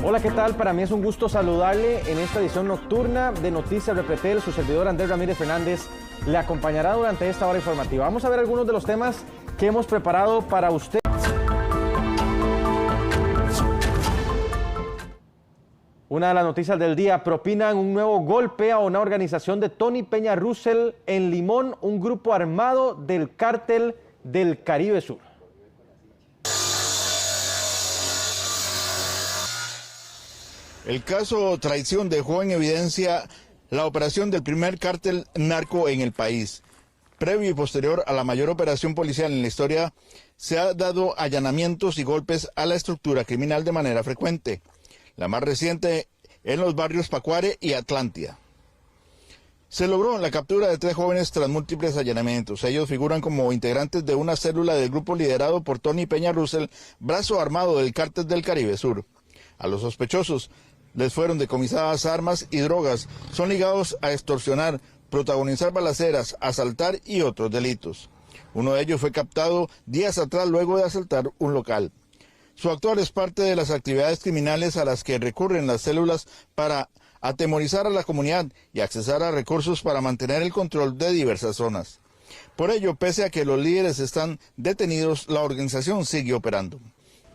Hola, ¿qué tal? Para mí es un gusto saludarle en esta edición nocturna de Noticias Repretel. Su servidor Andrés Ramírez Fernández le acompañará durante esta hora informativa. Vamos a ver algunos de los temas que hemos preparado para usted. Una de las noticias del día: propinan un nuevo golpe a una organización de Tony Peña Russell en Limón, un grupo armado del cártel del Caribe Sur. El caso Traición dejó en evidencia la operación del primer cártel narco en el país. Previo y posterior a la mayor operación policial en la historia, se han dado allanamientos y golpes a la estructura criminal de manera frecuente. La más reciente en los barrios Pacuare y Atlántida. Se logró la captura de 3 jóvenes tras múltiples allanamientos. Ellos figuran como integrantes de una célula del grupo liderado por Tony Peña Russell, brazo armado del cártel del Caribe Sur. A los sospechosos les fueron decomisadas armas y drogas. Son ligados a extorsionar, protagonizar balaceras, asaltar y otros delitos. Uno de ellos fue captado días atrás luego de asaltar un local. Su actuar es parte de las actividades criminales a las que recurren las células para atemorizar a la comunidad y accesar a recursos para mantener el control de diversas zonas. Por ello, pese a que los líderes están detenidos, la organización sigue operando.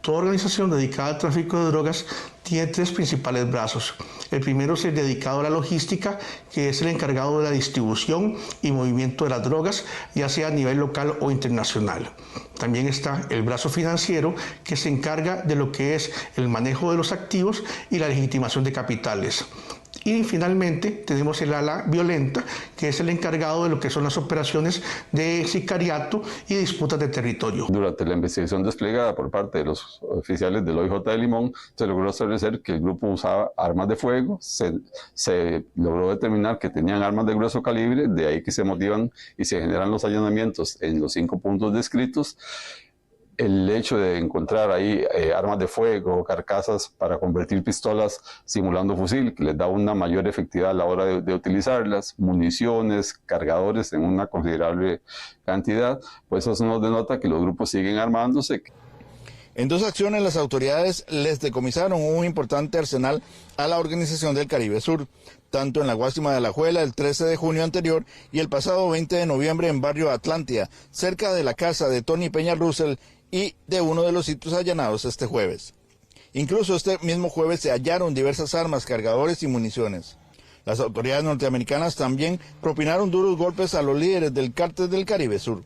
Toda organización dedicada al tráfico de drogas tiene 3 principales brazos. El primero es el dedicado a la logística, que es el encargado de la distribución y movimiento de las drogas, ya sea a nivel local o internacional. También está el brazo financiero, que se encarga de lo que es el manejo de los activos y la legitimación de capitales. Y finalmente tenemos el ala violenta, que es el encargado de lo que son las operaciones de sicariato y disputas de territorio. Durante la investigación desplegada por parte de los oficiales del OIJ de Limón, se logró establecer que el grupo usaba armas de fuego, se logró determinar que tenían armas de grueso calibre, de ahí que se motivan y se generan los allanamientos en los 5 puntos descritos. El hecho de encontrar ahí armas de fuego, carcasas para convertir pistolas simulando fusil, que les da una mayor efectividad a la hora de utilizarlas, municiones, cargadores en una considerable cantidad, pues eso nos denota que los grupos siguen armándose. En 2 acciones, las autoridades les decomisaron un importante arsenal a la organización del Caribe Sur, tanto en la Guásima de Alajuela el 13 de junio anterior y el pasado 20 de noviembre en barrio Atlántida, cerca de la casa de Tony Peña Russell y de uno de los sitios allanados este jueves. Incluso este mismo jueves se hallaron diversas armas, cargadores y municiones. Las autoridades norteamericanas también propinaron duros golpes a los líderes del cártel del Caribe Sur.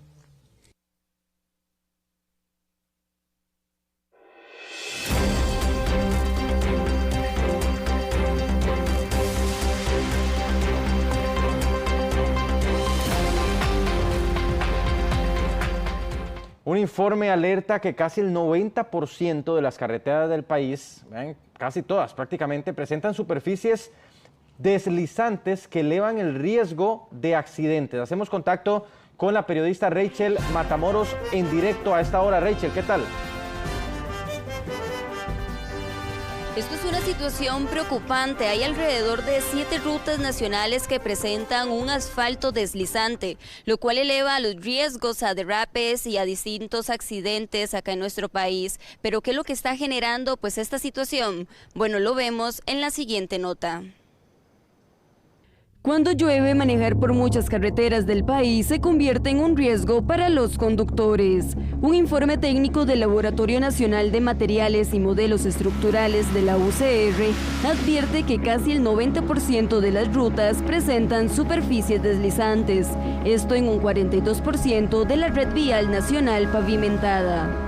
Un informe alerta que casi el 90% de las carreteras del país, casi todas prácticamente, presentan superficies deslizantes que elevan el riesgo de accidentes. Hacemos contacto con la periodista Rachel Matamoros en directo a esta hora. Rachel, ¿qué tal? Esto es una situación preocupante. Hay alrededor de 7 rutas nacionales que presentan un asfalto deslizante, lo cual eleva los riesgos a derrapes y a distintos accidentes acá en nuestro país. Pero ¿qué es lo que está generando pues esta situación? Bueno, lo vemos en la siguiente nota. Cuando llueve, manejar por muchas carreteras del país se convierte en un riesgo para los conductores. Un informe técnico del Laboratorio Nacional de Materiales y Modelos Estructurales de la UCR advierte que casi el 90% de las rutas presentan superficies deslizantes, esto en un 42% de la red vial nacional pavimentada.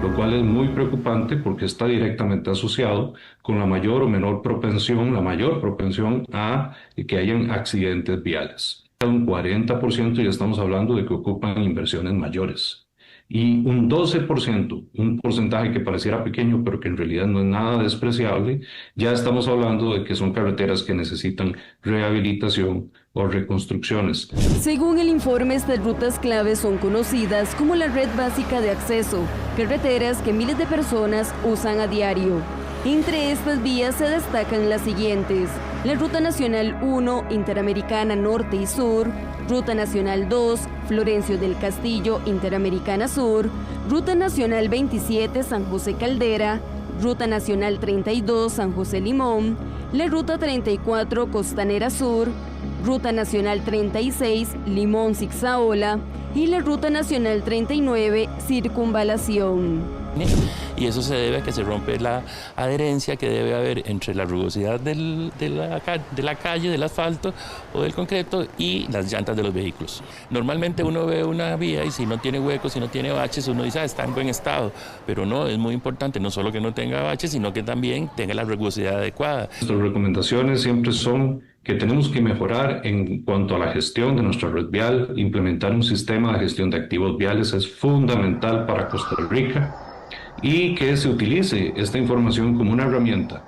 Lo cual es muy preocupante porque está directamente asociado con la mayor o menor propensión, a que hayan accidentes viales. Un 40% ya estamos hablando de que ocupan inversiones mayores. Y un 12%, un porcentaje que pareciera pequeño, pero que en realidad no es nada despreciable, ya estamos hablando de que son carreteras que necesitan rehabilitación o reconstrucciones. Según el informe, estas rutas claves son conocidas como la red básica de acceso, carreteras que miles de personas usan a diario. Entre estas vías se destacan las siguientes: la Ruta Nacional 1, Interamericana Norte y Sur, Ruta Nacional 2, Florencio del Castillo, Interamericana Sur, Ruta Nacional 27, San José Caldera, Ruta Nacional 32 San José Limón, la Ruta 34 Costanera Sur, Ruta Nacional 36 Limón Zigzaola y la Ruta Nacional 39 Circunvalación. Y eso se debe a que se rompe la adherencia que debe haber entre la rugosidad de la calle, del asfalto o del concreto y las llantas de los vehículos. Normalmente uno ve una vía y si no tiene huecos, si no tiene baches, uno dice, está en buen estado. Pero no, es muy importante no solo que no tenga baches, sino que también tenga la rugosidad adecuada. Nuestras recomendaciones siempre son que tenemos que mejorar en cuanto a la gestión de nuestra red vial. Implementar un sistema de gestión de activos viales es fundamental para Costa Rica, y que se utilice esta información como una herramienta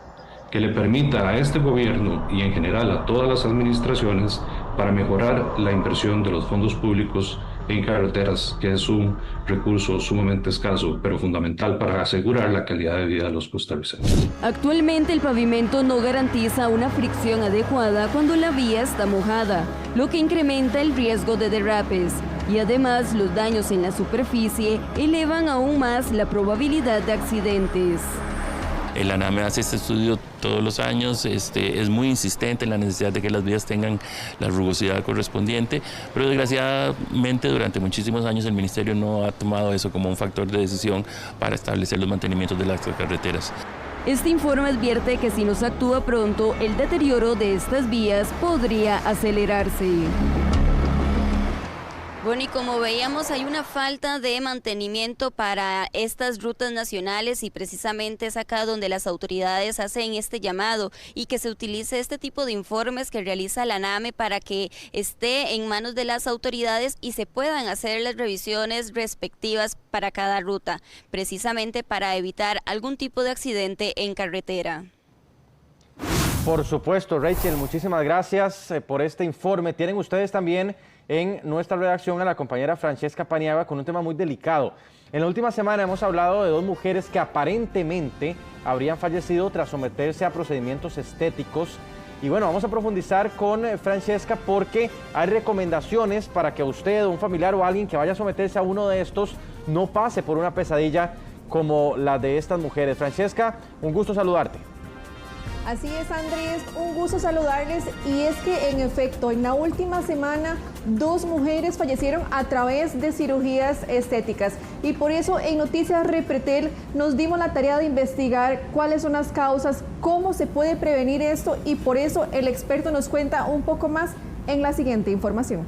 que le permita a este gobierno y en general a todas las administraciones para mejorar la inversión de los fondos públicos en carreteras, que es un recurso sumamente escaso, pero fundamental para asegurar la calidad de vida de los costarricenses. Actualmente el pavimento no garantiza una fricción adecuada cuando la vía está mojada, lo que incrementa el riesgo de derrapes. Y además los daños en la superficie elevan aún más la probabilidad de accidentes. El ANAME hace este estudio todos los años, es muy insistente en la necesidad de que las vías tengan la rugosidad correspondiente, pero desgraciadamente durante muchísimos años el Ministerio no ha tomado eso como un factor de decisión para establecer los mantenimientos de las carreteras. Este informe advierte que si no se actúa pronto, el deterioro de estas vías podría acelerarse. Bueno, y como veíamos, hay una falta de mantenimiento para estas rutas nacionales y precisamente es acá donde las autoridades hacen este llamado y que se utilice este tipo de informes que realiza la ANAME para que esté en manos de las autoridades y se puedan hacer las revisiones respectivas para cada ruta, precisamente para evitar algún tipo de accidente en carretera. Por supuesto, Rachel, muchísimas gracias por este informe. Tienen ustedes también en nuestra redacción a la compañera Francesca Paniagua con un tema muy delicado. En la última semana hemos hablado de dos mujeres que aparentemente habrían fallecido tras someterse a procedimientos estéticos. Y bueno, vamos a profundizar con Francesca porque hay recomendaciones para que usted o un familiar o alguien que vaya a someterse a uno de estos no pase por una pesadilla como la de estas mujeres. Francesca, un gusto saludarte. Así es, Andrés, un gusto saludarles y es que en efecto en la última semana 2 mujeres fallecieron a través de cirugías estéticas y por eso en Noticias Repretel nos dimos la tarea de investigar cuáles son las causas, cómo se puede prevenir esto y por eso el experto nos cuenta un poco más en la siguiente información.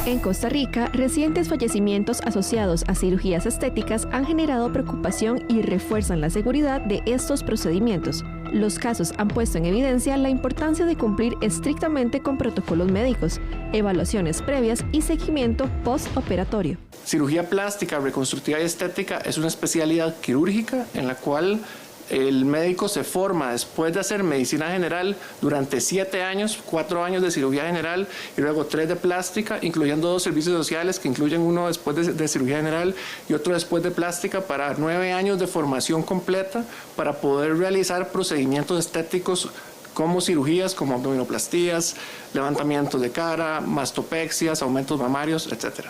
En Costa Rica, recientes fallecimientos asociados a cirugías estéticas han generado preocupación y refuerzan la seguridad de estos procedimientos. Los casos han puesto en evidencia la importancia de cumplir estrictamente con protocolos médicos, evaluaciones previas y seguimiento postoperatorio. Cirugía plástica, reconstructiva y estética es una especialidad quirúrgica en la cual el médico se forma después de hacer medicina general durante 7 años, 4 años de cirugía general y luego 3 de plástica, incluyendo 2 servicios sociales que incluyen uno después de cirugía general y otro después de plástica para 9 años de formación completa para poder realizar procedimientos estéticos como cirugías como abdominoplastías, levantamientos de cara, mastopexias, aumentos mamarios, etc.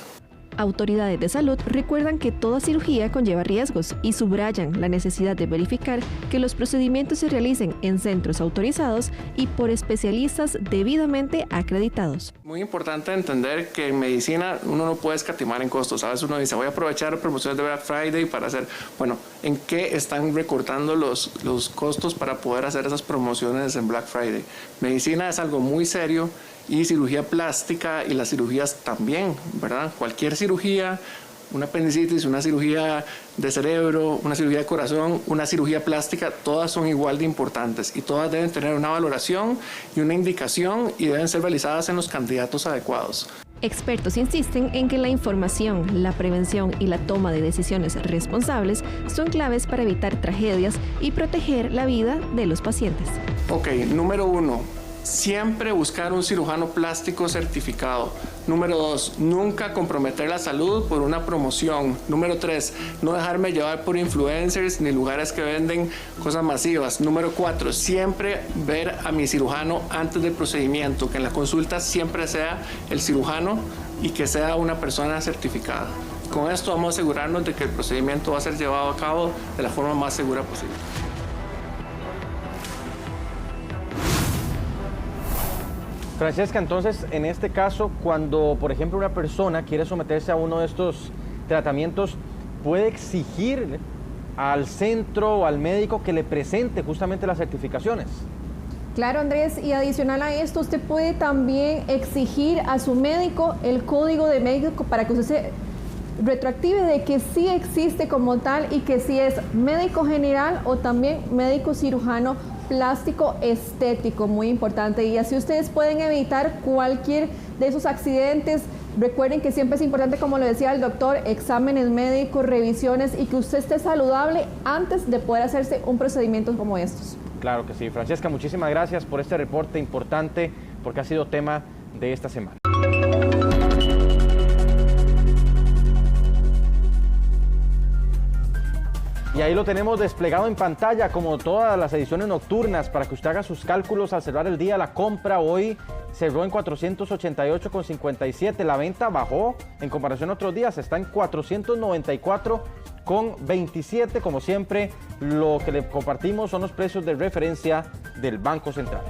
Autoridades de salud recuerdan que toda cirugía conlleva riesgos y subrayan la necesidad de verificar que los procedimientos se realicen en centros autorizados y por especialistas debidamente acreditados. Muy importante entender que en medicina uno no puede escatimar en costos. A veces uno dice, voy a aprovechar promociones de Black Friday para hacer, bueno, ¿en qué están recortando los costos para poder hacer esas promociones en Black Friday? Medicina es algo muy serio. Y cirugía plástica y las cirugías también, ¿verdad? Cualquier cirugía, una apendicitis, una cirugía de cerebro, una cirugía de corazón, una cirugía plástica, todas son igual de importantes y todas deben tener una valoración y una indicación y deben ser realizadas en los candidatos adecuados. Expertos insisten en que la información, la prevención y la toma de decisiones responsables son claves para evitar tragedias y proteger la vida de los pacientes. Ok, número 1. Siempre buscar un cirujano plástico certificado. Número 2, nunca comprometer la salud por una promoción. Número 3, no dejarme llevar por influencers ni lugares que venden cosas masivas. Número 4, siempre ver a mi cirujano antes del procedimiento, que en la consulta siempre sea el cirujano y que sea una persona certificada. con esto vamos a asegurarnos de que el procedimiento va a ser llevado a cabo de la forma más segura posible. Francesca, entonces, en este caso, cuando, por ejemplo, una persona quiere someterse a uno de estos tratamientos, ¿puede exigir al centro o al médico que le presente justamente las certificaciones? Claro, Andrés, y adicional a esto, usted puede también exigir a su médico el código de médico para que usted se retroactive de que sí existe como tal y que sí es médico general o también médico cirujano plástico estético, muy importante. Y así ustedes pueden evitar cualquier de esos accidentes. Recuerden que siempre es importante, como lo decía el doctor, exámenes médicos, revisiones y que usted esté saludable antes de poder hacerse un procedimiento como estos. Claro que sí. Francesca, muchísimas gracias por este reporte importante porque ha sido tema de esta semana. Y ahí lo tenemos desplegado en pantalla como todas las ediciones nocturnas para que usted haga sus cálculos al cerrar el día. La compra hoy cerró en 488,57. La venta bajó en comparación a otros días, está en 494,27. Como siempre, lo que le compartimos son los precios de referencia del Banco Central.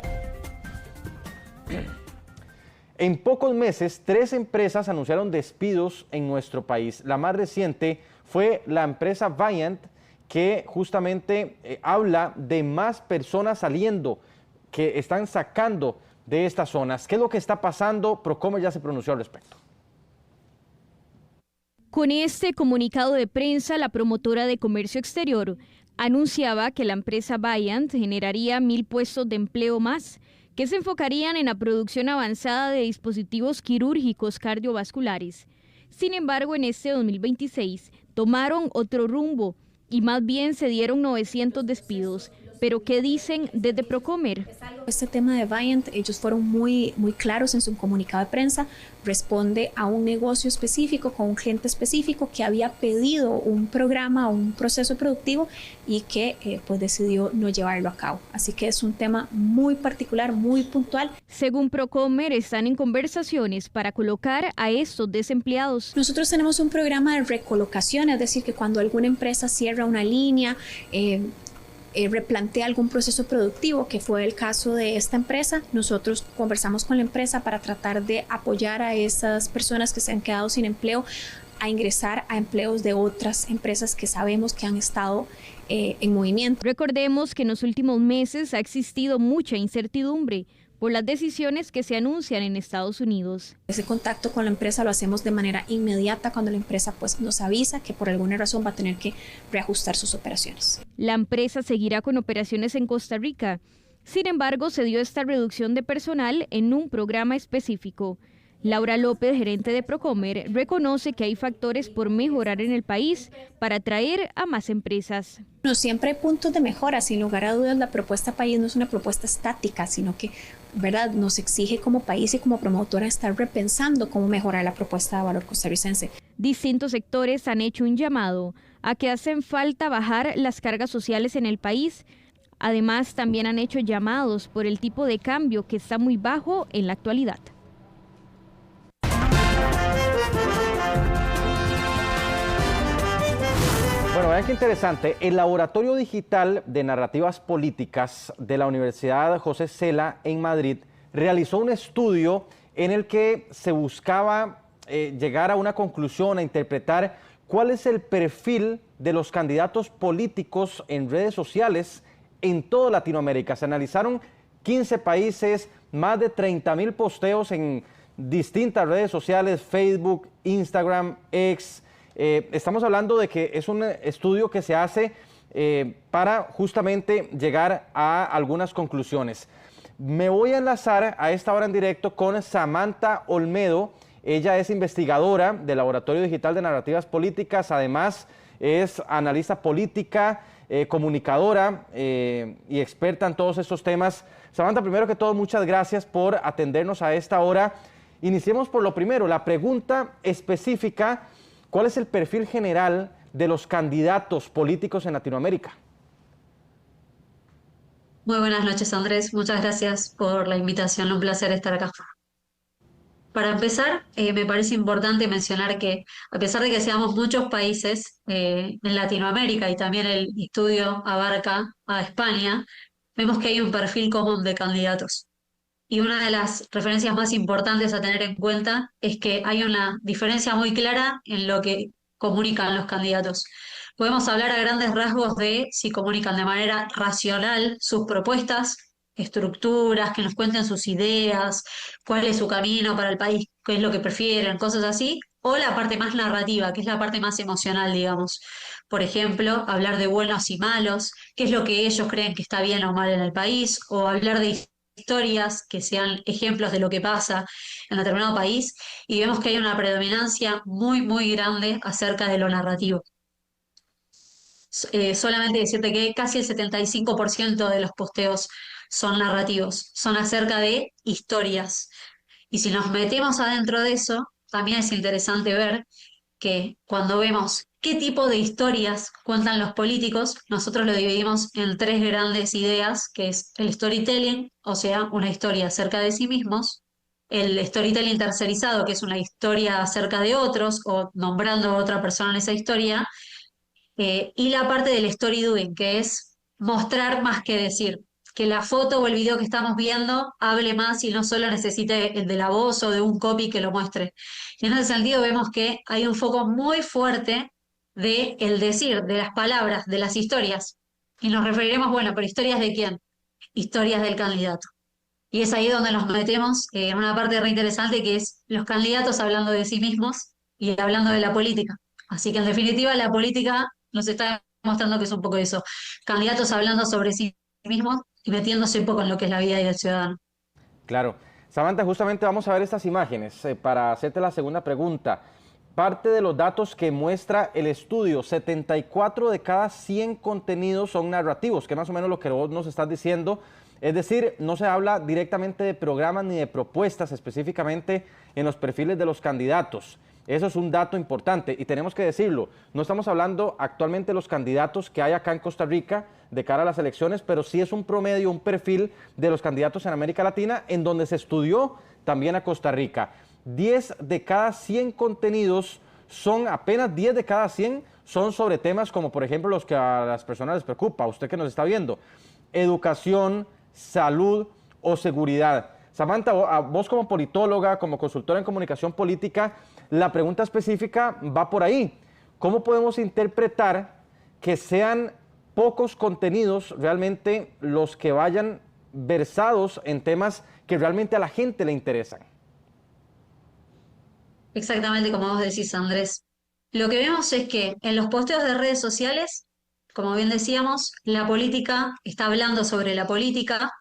En pocos meses, 3 empresas anunciaron despidos en nuestro país. La más reciente fue la empresa Viant, que justamente habla de más personas saliendo, que están sacando de estas zonas. ¿Qué es lo que está pasando? Procomer ya se pronunció al respecto. Con este comunicado de prensa, la promotora de comercio exterior anunciaba que la empresa Viant generaría 1.000 puestos de empleo más, que se enfocarían en la producción avanzada de dispositivos quirúrgicos cardiovasculares. Sin embargo, en este 2026 tomaron otro rumbo y más bien se dieron 900 despidos. ¿Pero qué dicen desde Procomer? Este tema de Viant, ellos fueron muy claros en su comunicado de prensa, responde a un negocio específico, con un cliente específico que había pedido un programa o un proceso productivo y que pues decidió no llevarlo a cabo. Así que es un tema muy particular, muy puntual. Según Procomer, están en conversaciones para colocar a estos desempleados. Nosotros tenemos un programa de recolocación, es decir, que cuando alguna empresa cierra una línea, replantea algún proceso productivo, que fue el caso de esta empresa, nosotros conversamos con la empresa para tratar de apoyar a esas personas que se han quedado sin empleo a ingresar a empleos de otras empresas que sabemos que han estado en movimiento. Recordemos que en los últimos meses ha existido mucha incertidumbre por las decisiones que se anuncian en Estados Unidos. Ese contacto con la empresa lo hacemos de manera inmediata cuando la empresa pues nos avisa que por alguna razón va a tener que reajustar sus operaciones. La empresa seguirá con operaciones en Costa Rica. Sin embargo, se dio esta reducción de personal en un programa específico. Laura López, gerente de Procomer, reconoce que hay factores por mejorar en el país para atraer a más empresas. No siempre hay puntos de mejora, sin lugar a dudas la propuesta país no es una propuesta estática, sino que ¿verdad? Nos exige como país y como promotora estar repensando cómo mejorar la propuesta de valor costarricense. Distintos sectores han hecho un llamado a que hacen falta bajar las cargas sociales en el país. Además, también han hecho llamados por el tipo de cambio que está muy bajo en la actualidad. Bueno, vean qué interesante. El Laboratorio Digital de Narrativas Políticas de la Universidad José Cela en Madrid realizó un estudio en el que se buscaba llegar a una conclusión, a interpretar cuál es el perfil de los candidatos políticos en redes sociales en toda Latinoamérica. Se analizaron 15 países, más de 30,000 posteos en distintas redes sociales, Facebook, Instagram, X. Estamos hablando de que es un estudio que se hace para justamente llegar a algunas conclusiones. Me voy a enlazar a esta hora en directo con Samantha Olmedo. Ella es investigadora del Laboratorio Digital de Narrativas Políticas, además es analista política, comunicadora y experta en todos estos temas. Samantha, primero que todo, muchas gracias por atendernos a esta hora. Iniciemos por lo primero, la pregunta específica. ¿Cuál es el perfil general de los candidatos políticos en Latinoamérica? Muy buenas noches, Andrés. Muchas gracias por la invitación. Un placer estar acá. Para empezar, me parece importante mencionar que a pesar de que seamos muchos países en Latinoamérica y también el estudio abarca a España, vemos que hay un perfil común de candidatos. Y una de las referencias más importantes a tener en cuenta es que hay una diferencia muy clara en lo que comunican los candidatos. Podemos hablar a grandes rasgos de si comunican de manera racional sus propuestas, estructuras, que nos cuenten sus ideas, cuál es su camino para el país, qué es lo que prefieren, cosas así, o la parte más narrativa, que es la parte más emocional, digamos. Por ejemplo, hablar de buenos y malos, qué es lo que ellos creen que está bien o mal en el país, o hablar de historias que sean ejemplos de lo que pasa en determinado país, y vemos que hay una predominancia muy, muy grande acerca de lo narrativo. Solamente decirte que casi el 75% de los posteos son narrativos, son acerca de historias. Y si nos metemos adentro de eso, también es interesante ver que cuando vemos qué tipo de historias cuentan los políticos, nosotros lo dividimos en tres grandes ideas, que es el storytelling, o sea, una historia acerca de sí mismos, el storytelling tercerizado, que es una historia acerca de otros o nombrando a otra persona en esa historia, y la parte del story doing, que es mostrar más que decir, que la foto o el video que estamos viendo hable más y no solo necesite el de la voz o de un copy que lo muestre. Y en ese sentido vemos que hay un foco muy fuerte de el decir, de las palabras, de las historias. Y nos referiremos, bueno, pero ¿historias de quién? Historias del candidato. Y es ahí donde nos metemos en una parte re interesante que es los candidatos hablando de sí mismos y hablando de la política. Así que en definitiva la política nos está demostrando que es un poco eso. Candidatos hablando sobre sí mismos y metiéndose un poco en lo que es la vida del ciudadano. Claro. Samantha, justamente vamos a ver estas imágenes para hacerte la segunda pregunta. Parte de los datos que muestra el estudio, 74 de cada 100 contenidos son narrativos, que es más o menos lo que vos nos estás diciendo. Es decir, no se habla directamente de programas ni de propuestas específicamente en los perfiles de los candidatos. Eso es un dato importante y tenemos que decirlo. No estamos hablando actualmente de los candidatos que hay acá en Costa Rica de cara a las elecciones, pero sí es un promedio, un perfil de los candidatos en América Latina en donde se estudió también a Costa Rica. 10 de cada 100 contenidos son, apenas 10 de cada 100 son sobre temas como por ejemplo los que a las personas les preocupa, usted que nos está viendo, educación, salud o seguridad. Samantha, vos como politóloga, como consultora en comunicación política, la pregunta específica va por ahí. ¿Cómo podemos interpretar que sean pocos contenidos realmente los que vayan versados en temas que realmente a la gente le interesan? Exactamente como vos decís, Andrés. Lo que vemos es que en los posteos de redes sociales, como bien decíamos, la política está hablando sobre la política.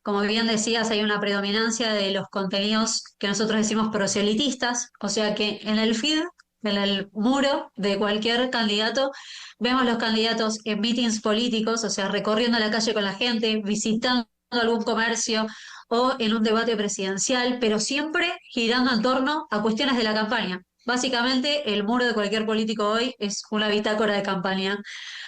Como bien decías, hay una predominancia de los contenidos que nosotros decimos proselitistas, o sea que en el feed, en el muro de cualquier candidato, vemos los candidatos en meetings políticos, o sea, recorriendo la calle con la gente, visitando algún comercio o en un debate presidencial, pero siempre girando en torno a cuestiones de la campaña. Básicamente, el muro de cualquier político hoy es una bitácora de campaña,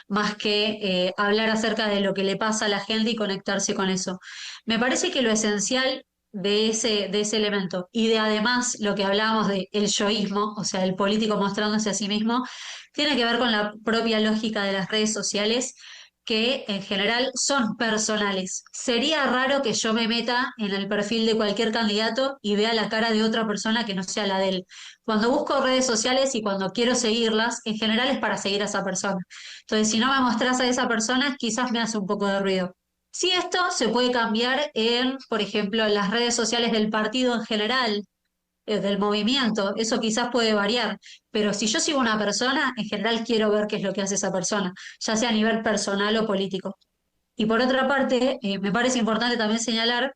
más que hablar acerca de lo que le pasa a la gente y conectarse con eso. Me parece que lo esencial de ese elemento y de además lo que hablábamos de el yoísmo, o sea, el político mostrándose a sí mismo, tiene que ver con la propia lógica de las redes sociales que en general son personales. Sería raro que yo me meta en el perfil de cualquier candidato y vea la cara de otra persona que no sea la de él. Cuando busco redes sociales y cuando quiero seguirlas, en general es para seguir a esa persona. Entonces, si no me mostrás a esa persona, quizás me hace un poco de ruido. Sí, esto se puede cambiar en, por ejemplo, en las redes sociales del partido en general, del movimiento, eso quizás puede variar, pero si yo sigo una persona, en general quiero ver qué es lo que hace esa persona, ya sea a nivel personal o político. Y por otra parte, me parece importante también señalar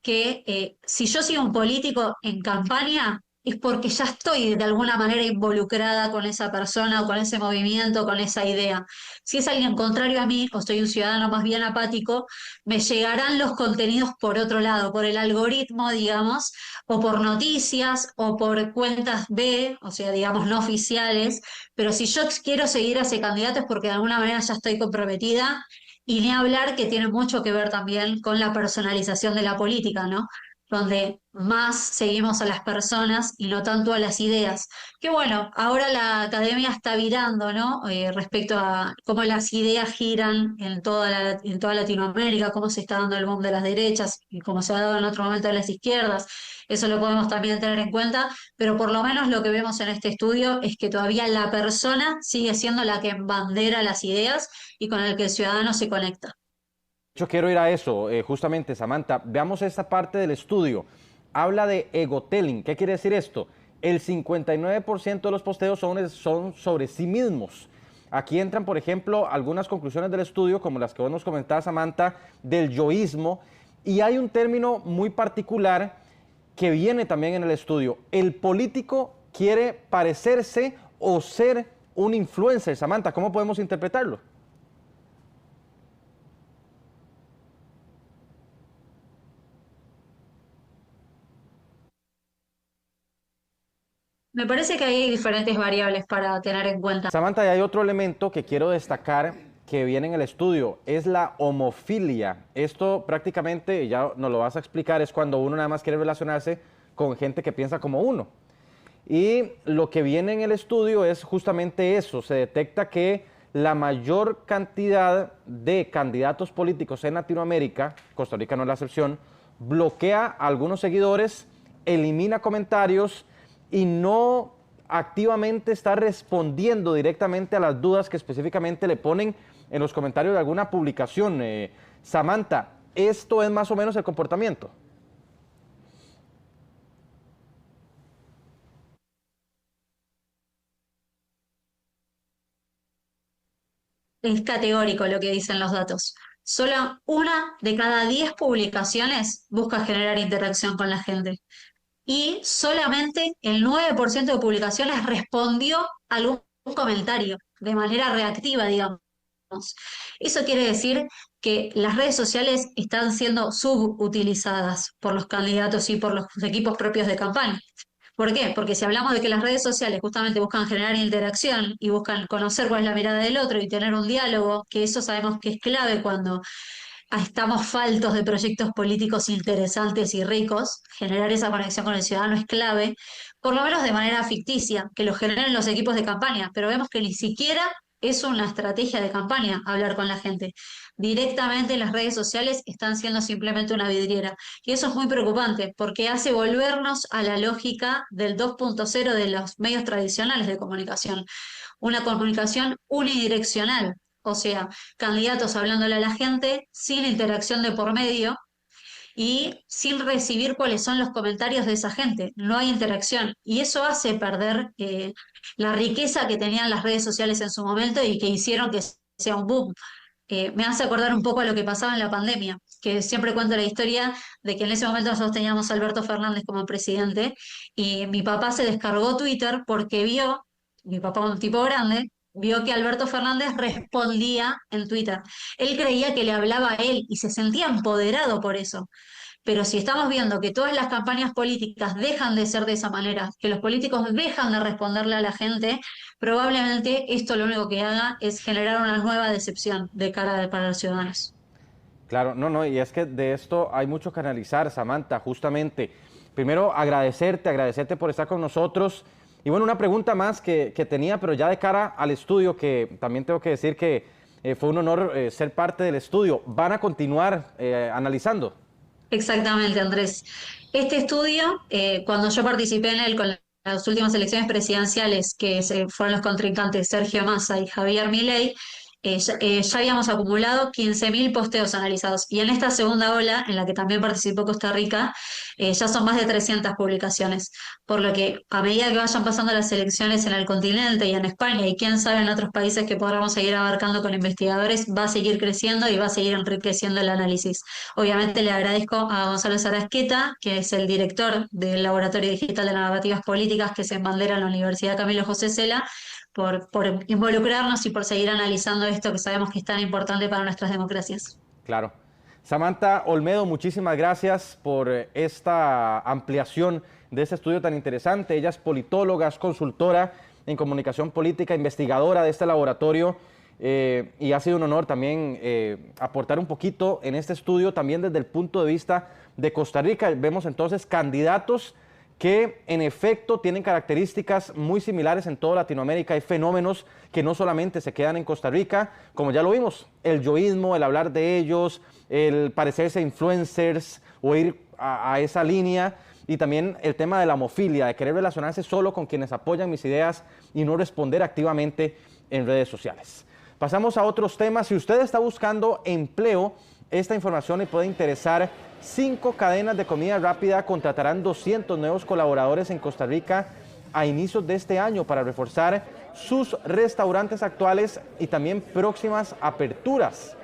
que si yo sigo un político en campaña, es porque ya estoy de alguna manera involucrada con esa persona o con ese movimiento, con esa idea. Si es alguien contrario a mí o soy un ciudadano más bien apático, me llegarán los contenidos por otro lado, por el algoritmo, digamos, o por noticias o por cuentas B, o sea, digamos, no oficiales. Pero si yo quiero seguir a ese candidato es porque de alguna manera ya estoy comprometida. Y ni hablar que tiene mucho que ver también con la personalización de la política, ¿no? donde más seguimos a las personas y no tanto a las ideas. Que bueno, ahora la academia está virando, ¿no? Respecto a cómo las ideas giran en toda Latinoamérica, cómo se está dando el boom de las derechas y cómo se ha dado en otro momento de las izquierdas. Eso lo podemos también tener en cuenta, pero por lo menos lo que vemos en este estudio es que todavía la persona sigue siendo la que embandera las ideas y con el que el ciudadano se conecta. Yo quiero ir a eso, justamente, Samantha. Veamos esta parte del estudio. Habla de egotelling. ¿Qué quiere decir esto? El 59% de los posteos son sobre sí mismos. Aquí entran, por ejemplo, algunas conclusiones del estudio, como las que vos nos comentabas, Samantha, del yoísmo. Y hay un término muy particular que viene también en el estudio. El político quiere parecerse o ser un influencer. Samantha, ¿cómo podemos interpretarlo? Me parece que hay diferentes variables para tener en cuenta. Samantha, y hay otro elemento que quiero destacar que viene en el estudio, es la homofilia. Esto prácticamente, ya nos lo vas a explicar, es cuando uno nada más quiere relacionarse con gente que piensa como uno. Y lo que viene en el estudio es justamente eso, se detecta que la mayor cantidad de candidatos políticos en Latinoamérica, Costa Rica no es la excepción, bloquea a algunos seguidores, elimina comentarios y no activamente está respondiendo directamente a las dudas que específicamente le ponen en los comentarios de alguna publicación. Samantha, ¿esto es más o menos el comportamiento? Es categórico lo que dicen los datos. Solo 1 de cada 10 publicaciones busca generar interacción con la gente. Y solamente el 9% de publicaciones respondió a algún comentario de manera reactiva, digamos. Eso quiere decir que las redes sociales están siendo subutilizadas por los candidatos y por los equipos propios de campaña. ¿Por qué? Porque si hablamos de que las redes sociales justamente buscan generar interacción y buscan conocer cuál es la mirada del otro y tener un diálogo, que eso sabemos que es clave cuando estamos faltos de proyectos políticos interesantes y ricos, generar esa conexión con el ciudadano es clave, por lo menos de manera ficticia, que lo generen los equipos de campaña, pero vemos que ni siquiera es una estrategia de campaña hablar con la gente. Directamente las redes sociales están siendo simplemente una vidriera. Y eso es muy preocupante porque hace volvernos a la lógica del 2.0 de los medios tradicionales de comunicación. Una comunicación unidireccional, o sea, candidatos hablándole a la gente sin interacción de por medio y sin recibir cuáles son los comentarios de esa gente. No hay interacción y eso hace perder la riqueza que tenían las redes sociales en su momento y que hicieron que sea un boom. Me hace acordar un poco a lo que pasaba en la pandemia, que siempre cuento la historia de que en ese momento nosotros teníamos a Alberto Fernández como presidente y mi papá se descargó Twitter porque vio, mi papá un tipo grande, vio que Alberto Fernández respondía en Twitter. Él creía que le hablaba a él y se sentía empoderado por eso. Pero si estamos viendo que todas las campañas políticas dejan de ser de esa manera, que los políticos dejan de responderle a la gente, probablemente esto lo único que haga es generar una nueva decepción de cara para los ciudadanos. Claro, no, y es que de esto hay mucho que analizar, Samantha, justamente. Primero, agradecerte por estar con nosotros. Y bueno, una pregunta más que tenía, pero ya de cara al estudio, que también tengo que decir que fue un honor ser parte del estudio. ¿Van a continuar analizando? Exactamente, Andrés. Este estudio, cuando yo participé en él con las últimas elecciones presidenciales, que fueron los contrincantes Sergio Massa y Javier Milei, ya habíamos acumulado 15.000 posteos analizados. Y en esta segunda ola, en la que también participó Costa Rica, ya son más de 300 publicaciones. Por lo que a medida que vayan pasando las elecciones en el continente y en España, y quién sabe en otros países que podamos seguir abarcando con investigadores, va a seguir creciendo y va a seguir enriqueciendo el análisis. Obviamente le agradezco a Gonzalo Sarasqueta, que es el director del Laboratorio Digital de Narrativas Políticas que se embandera en la Universidad Camilo José Cela, por involucrarnos y por seguir analizando esto que sabemos que es tan importante para nuestras democracias. Claro. Samantha Olmedo, muchísimas gracias por esta ampliación de este estudio tan interesante. Ella es politóloga, es consultora en comunicación política, investigadora de este laboratorio. y ha sido un honor también aportar un poquito en este estudio, también desde el punto de vista de Costa Rica. Vemos entonces candidatos que en efecto tienen características muy similares en toda Latinoamérica. Hay fenómenos que no solamente se quedan en Costa Rica, como ya lo vimos, el yoísmo, el hablar de ellos, el parecerse influencers o ir a esa línea, y también el tema de la homofilia, de querer relacionarse solo con quienes apoyan mis ideas y no responder activamente en redes sociales. Pasamos a otros temas. Si usted está buscando empleo, esta información le puede interesar. 5 cadenas de comida rápida contratarán 200 nuevos colaboradores en Costa Rica a inicios de este año para reforzar sus restaurantes actuales y también próximas aperturas.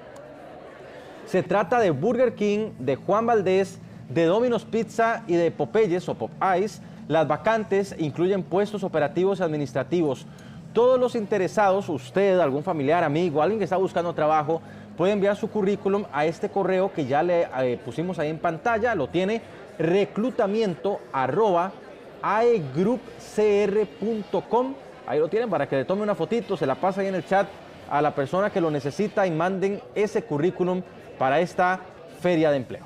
Se trata de Burger King, de Juan Valdez, de Domino's Pizza y de Popeyes o Popeyes. Las vacantes incluyen puestos operativos y administrativos. Todos los interesados, usted, algún familiar, amigo, alguien que está buscando trabajo, puede enviar su currículum a este correo que ya le pusimos ahí en pantalla. Lo tiene, reclutamiento@aegroupcr.com. Ahí lo tienen para que le tome una fotito, se la pasa ahí en el chat a la persona que lo necesita y manden ese currículum para esta feria de empleo.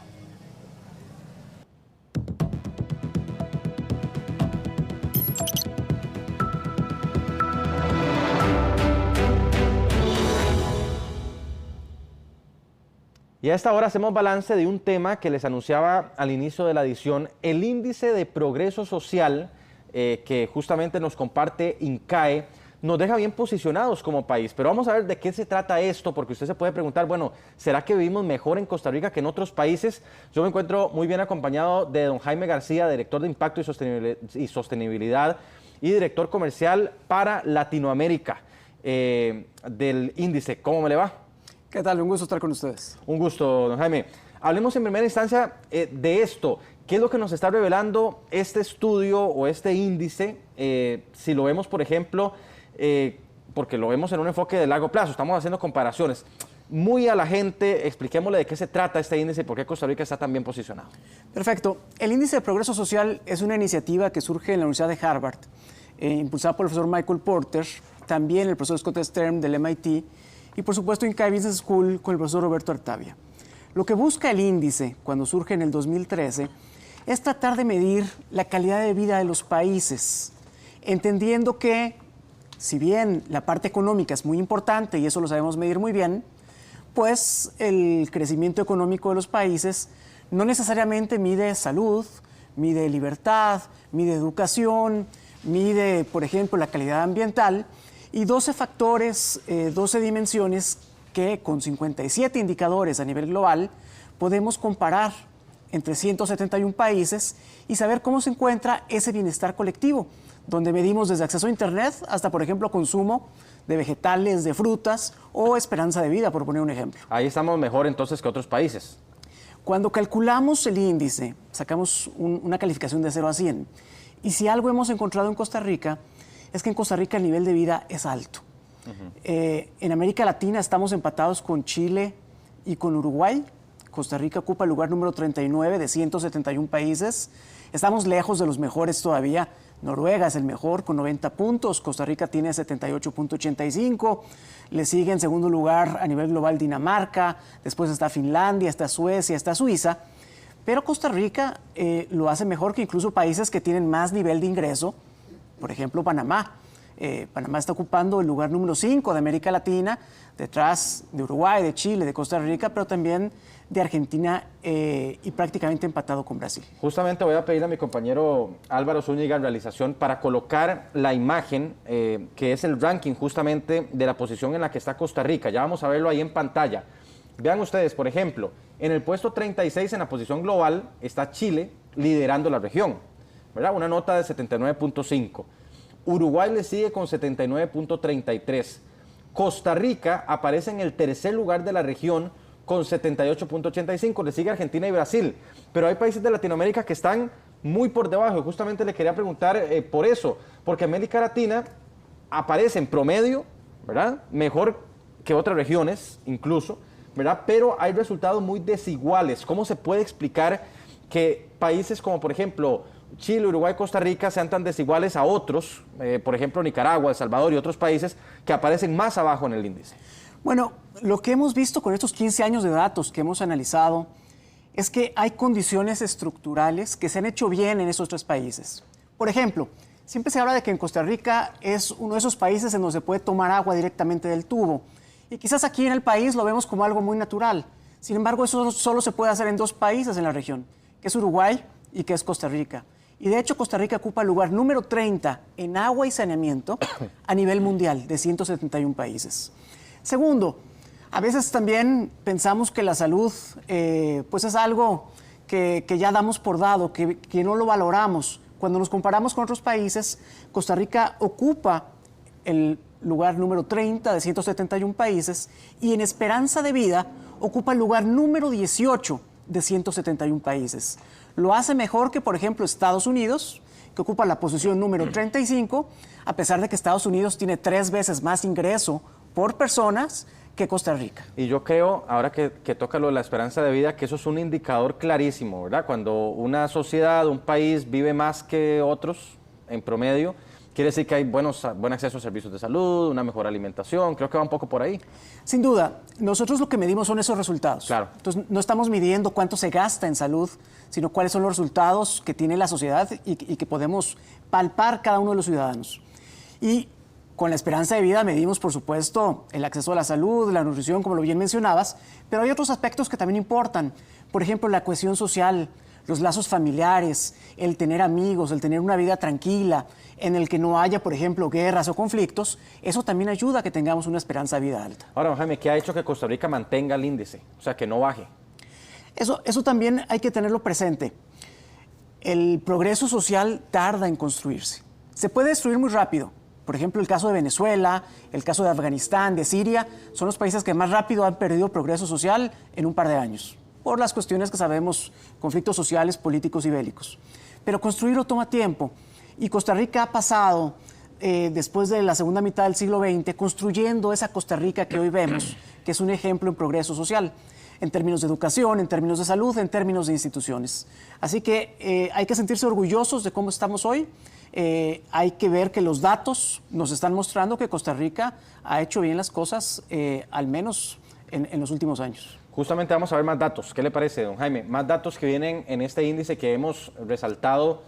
Y a esta hora hacemos balance de un tema que les anunciaba al inicio de la edición, el índice de progreso social que justamente nos comparte INCAE, nos deja bien posicionados como país. Pero vamos a ver de qué se trata esto, porque usted se puede preguntar, bueno, ¿será que vivimos mejor en Costa Rica que en otros países? Yo me encuentro muy bien acompañado de don Jaime García, director de Impacto y Sostenibilidad y director comercial para Latinoamérica del índice. ¿Cómo me le va? ¿Qué tal? Un gusto estar con ustedes. Un gusto, don Jaime. Hablemos en primera instancia de esto. ¿Qué es lo que nos está revelando este estudio o este índice? Si lo vemos, por ejemplo, porque lo vemos en un enfoque de largo plazo, estamos haciendo comparaciones. Muy a la gente, expliquémosle de qué se trata este índice y por qué Costa Rica está tan bien posicionado. Perfecto. El índice de progreso social es una iniciativa que surge en la Universidad de Harvard, impulsada por el profesor Michael Porter, también el profesor Scott Stern del MIT, y por supuesto INCAE Business School con el profesor Roberto Artavia. Lo que busca el índice cuando surge en el 2013 es tratar de medir la calidad de vida de los países, entendiendo que si bien la parte económica es muy importante y eso lo sabemos medir muy bien, pues el crecimiento económico de los países no necesariamente mide salud, mide libertad, mide educación, mide, por ejemplo, la calidad ambiental, y 12 factores, 12 dimensiones que con 57 indicadores a nivel global podemos comparar entre 171 países y saber cómo se encuentra ese bienestar colectivo, donde medimos desde acceso a Internet hasta, por ejemplo, consumo de vegetales, de frutas o esperanza de vida, por poner un ejemplo. Ahí estamos mejor entonces que otros países. Cuando calculamos el índice, sacamos una calificación de 0 a 100. Y si algo hemos encontrado en Costa Rica, es que en Costa Rica el nivel de vida es alto. En América Latina estamos empatados con Chile y con Uruguay. Costa Rica ocupa el lugar número 39 de 171 países. Estamos lejos de los mejores todavía. Noruega es el mejor con 90 puntos. Costa Rica tiene 78.85. Le sigue en segundo lugar a nivel global Dinamarca. Después está Finlandia, está Suecia, está Suiza. Pero Costa Rica lo hace mejor que incluso países que tienen más nivel de ingreso. Por ejemplo, Panamá. Panamá está ocupando el lugar número 5 de América Latina, detrás de Uruguay, de Chile, de Costa Rica, pero también de Argentina y prácticamente empatado con Brasil. Justamente voy a pedir a mi compañero Álvaro Zúñiga en realización para colocar la imagen que es el ranking justamente de la posición en la que está Costa Rica. Ya vamos a verlo ahí en pantalla. Vean ustedes, por ejemplo, en el puesto 36 en la posición global está Chile liderando la región, ¿verdad? Una nota de 79.5. Uruguay le sigue con 79.33. Costa Rica aparece en el tercer lugar de la región con 78.85. Le sigue Argentina y Brasil. Pero hay países de Latinoamérica que están muy por debajo. Justamente le quería preguntar por eso. Porque América Latina aparece en promedio, ¿verdad? Mejor que otras regiones incluso, ¿verdad? Pero hay resultados muy desiguales. ¿Cómo se puede explicar que países como, por ejemplo, Chile, Uruguay, Costa Rica sean tan desiguales a otros, por ejemplo Nicaragua, El Salvador y otros países que aparecen más abajo en el índice? Bueno, lo que hemos visto con estos 15 años de datos que hemos analizado es que hay condiciones estructurales que se han hecho bien en esos 3 países. Por ejemplo, siempre se habla de que en Costa Rica es uno de esos países en donde se puede tomar agua directamente del tubo. Y quizás aquí en el país lo vemos como algo muy natural. Sin embargo, eso solo se puede hacer en 2 países en la región, que es Uruguay y que es Costa Rica. Y de hecho, Costa Rica ocupa el lugar número 30 en agua y saneamiento a nivel mundial de 171 países. Segundo, a veces también pensamos que la salud pues es algo que ya damos por dado, que no lo valoramos. Cuando nos comparamos con otros países, Costa Rica ocupa el lugar número 30 de 171 países y en esperanza de vida ocupa el lugar número 18 de 171 países. Lo hace mejor que, por ejemplo, Estados Unidos, que ocupa la posición número 35, a pesar de que Estados Unidos tiene 3 veces más ingreso por personas que Costa Rica. Y yo creo, ahora que toca lo de la esperanza de vida, que eso es un indicador clarísimo, ¿verdad? Cuando una sociedad, un país vive más que otros, en promedio, quiere decir que hay buen acceso a servicios de salud, una mejor alimentación, creo que va un poco por ahí. Sin duda, nosotros lo que medimos son esos resultados. Claro. Entonces, no estamos midiendo cuánto se gasta en salud, sino cuáles son los resultados que tiene la sociedad y que podemos palpar cada uno de los ciudadanos. Y con la esperanza de vida medimos, por supuesto, el acceso a la salud, la nutrición, como lo bien mencionabas, pero hay otros aspectos que también importan. Por ejemplo, la cohesión social, los lazos familiares, el tener amigos, el tener una vida tranquila, en el que no haya, por ejemplo, guerras o conflictos. Eso también ayuda a que tengamos una esperanza de vida alta. Ahora, Jaime, ¿qué ha hecho que Costa Rica mantenga el índice? O sea, que no baje. Eso también hay que tenerlo presente. El progreso social tarda en construirse. Se puede destruir muy rápido. Por ejemplo, el caso de Venezuela, el caso de Afganistán, de Siria, son los países que más rápido han perdido progreso social en un par de años, por las cuestiones que sabemos, conflictos sociales, políticos y bélicos. Pero construirlo toma tiempo, y Costa Rica ha pasado, después de la segunda mitad del siglo XX, construyendo esa Costa Rica que hoy vemos, que es un ejemplo en progreso social, en términos de educación, en términos de salud, en términos de instituciones. Así que hay que sentirse orgullosos de cómo estamos hoy. Hay que ver que los datos nos están mostrando que Costa Rica ha hecho bien las cosas, al menos en los últimos años. Justamente vamos a ver más datos. ¿Qué le parece, don Jaime? Más datos que vienen en este índice que hemos resaltado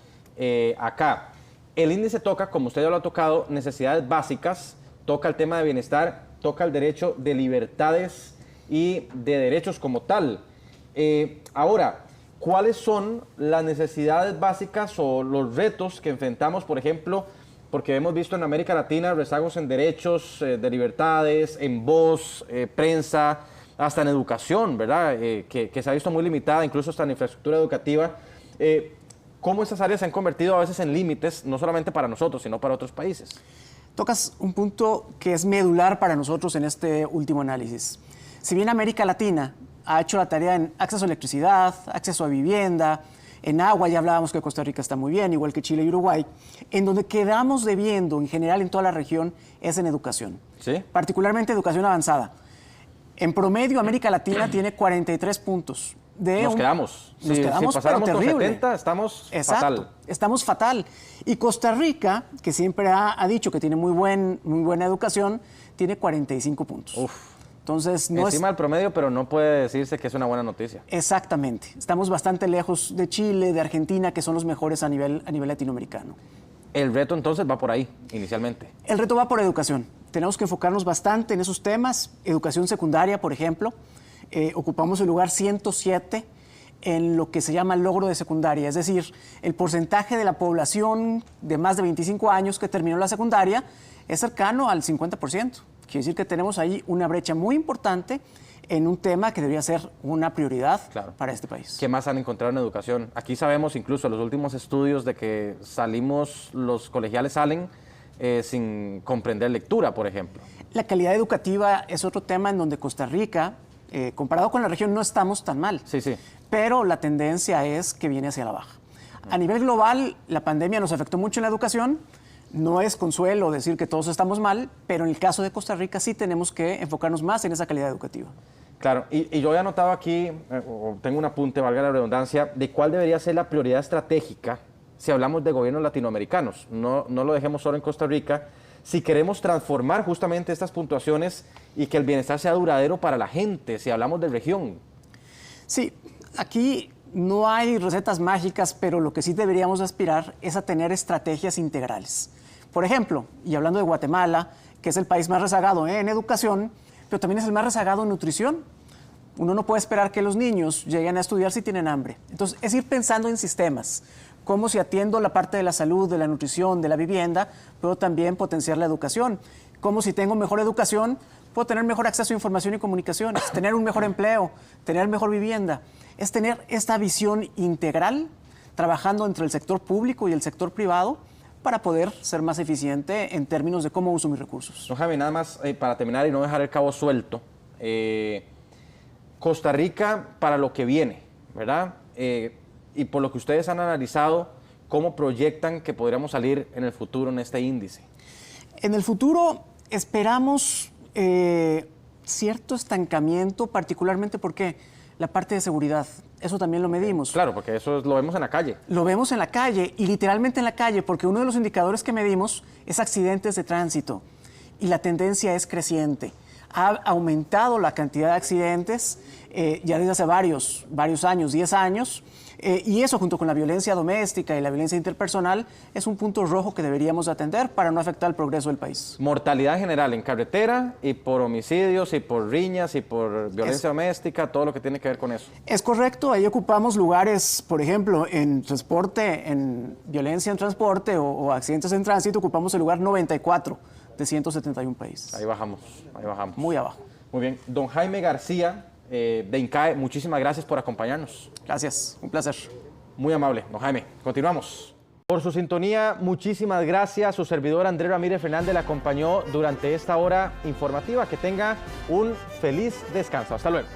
acá. El índice toca, como usted ya lo ha tocado, necesidades básicas, toca el tema de bienestar, toca el derecho de libertades y de derechos como tal. Ahora, ¿cuáles son las necesidades básicas o los retos que enfrentamos, por ejemplo, porque hemos visto en América Latina rezagos en derechos de libertades, en voz, prensa, hasta en educación, ¿verdad? Que se ha visto muy limitada, incluso hasta en infraestructura educativa. ¿Cómo esas áreas se han convertido a veces en límites, no solamente para nosotros, sino para otros países? Tocas un punto que es medular para nosotros en este último análisis. Si bien América Latina ha hecho la tarea en acceso a electricidad, acceso a vivienda, en agua, ya hablábamos que Costa Rica está muy bien, igual que Chile y Uruguay, en donde quedamos debiendo en general en toda la región es en educación. ¿Sí? Particularmente educación avanzada. En promedio, América Latina tiene 43 puntos. Nos quedamos. Nos quedamos, si pasáramos pero con terrible. 70, estamos Exacto, fatal. Estamos fatal. Y Costa Rica, que siempre ha dicho que tiene muy buena educación, tiene 45 puntos. Uf. Entonces, encima del promedio, pero no puede decirse que es una buena noticia. Exactamente. Estamos bastante lejos de Chile, de Argentina, que son los mejores a nivel latinoamericano. El reto entonces va por ahí, inicialmente. El reto va por educación. Tenemos que enfocarnos bastante en esos temas. Educación secundaria, por ejemplo. Ocupamos el lugar 107 en lo que se llama el logro de secundaria, es decir, el porcentaje de la población de más de 25 años que terminó la secundaria es cercano al 50%. Quiere decir que tenemos ahí una brecha muy importante en un tema que debería ser una prioridad para este país. ¿Qué más han encontrado en educación? Aquí sabemos incluso los últimos estudios de que los colegiales salen sin comprender lectura, por ejemplo. La calidad educativa es otro tema en donde Costa Rica, comparado con la región, no estamos tan mal. Sí, sí. Pero la tendencia es que viene hacia la baja. A nivel global, la pandemia nos afectó mucho en la educación. No es consuelo decir que todos estamos mal, pero en el caso de Costa Rica sí tenemos que enfocarnos más en esa calidad educativa. Claro, y yo he anotado aquí, tengo un apunte, valga la redundancia, de cuál debería ser la prioridad estratégica, si hablamos de gobiernos latinoamericanos. No lo dejemos solo en Costa Rica. Si queremos transformar justamente estas puntuaciones y que el bienestar sea duradero para la gente, si hablamos de región. Sí, aquí no hay recetas mágicas, pero lo que sí deberíamos aspirar es a tener estrategias integrales. Por ejemplo, y hablando de Guatemala, que es el país más rezagado en educación, pero también es el más rezagado en nutrición. Uno no puede esperar que los niños lleguen a estudiar si tienen hambre. Entonces, es ir pensando en sistemas. Cómo si atiendo la parte de la salud, de la nutrición, de la vivienda, puedo también potenciar la educación. Cómo si tengo mejor educación, puedo tener mejor acceso a información y comunicaciones, tener un mejor empleo, tener mejor vivienda. Es tener esta visión integral, trabajando entre el sector público y el sector privado, para poder ser más eficiente en términos de cómo uso mis recursos. No, Javi, nada más para terminar y no dejar el cabo suelto. Costa Rica para lo que viene, ¿verdad? Y por lo que ustedes han analizado, ¿cómo proyectan que podríamos salir en el futuro en este índice? En el futuro esperamos cierto estancamiento, particularmente porque la parte de seguridad, eso también lo medimos. Claro, porque eso lo vemos en la calle. Lo vemos en la calle y literalmente en la calle, porque uno de los indicadores que medimos es accidentes de tránsito y la tendencia es creciente. Ha aumentado la cantidad de accidentes ya desde hace varios años, 10 años, y eso junto con la violencia doméstica y la violencia interpersonal es un punto rojo que deberíamos atender para no afectar el progreso del país. Mortalidad general en carretera y por homicidios y por riñas y por violencia doméstica, todo lo que tiene que ver con eso. Es correcto, ahí ocupamos lugares, por ejemplo, en transporte, en violencia en transporte o accidentes en tránsito, ocupamos el lugar 94 de 171 países. Ahí bajamos, ahí bajamos. Muy abajo. Muy bien. Don Jaime García, de INCAE, muchísimas gracias por acompañarnos. Gracias, un placer. Muy amable, don Jaime. Continuamos. Por su sintonía, muchísimas gracias. Su servidor Andrés Ramírez Fernández le acompañó durante esta hora informativa. Que tenga un feliz descanso. Hasta luego.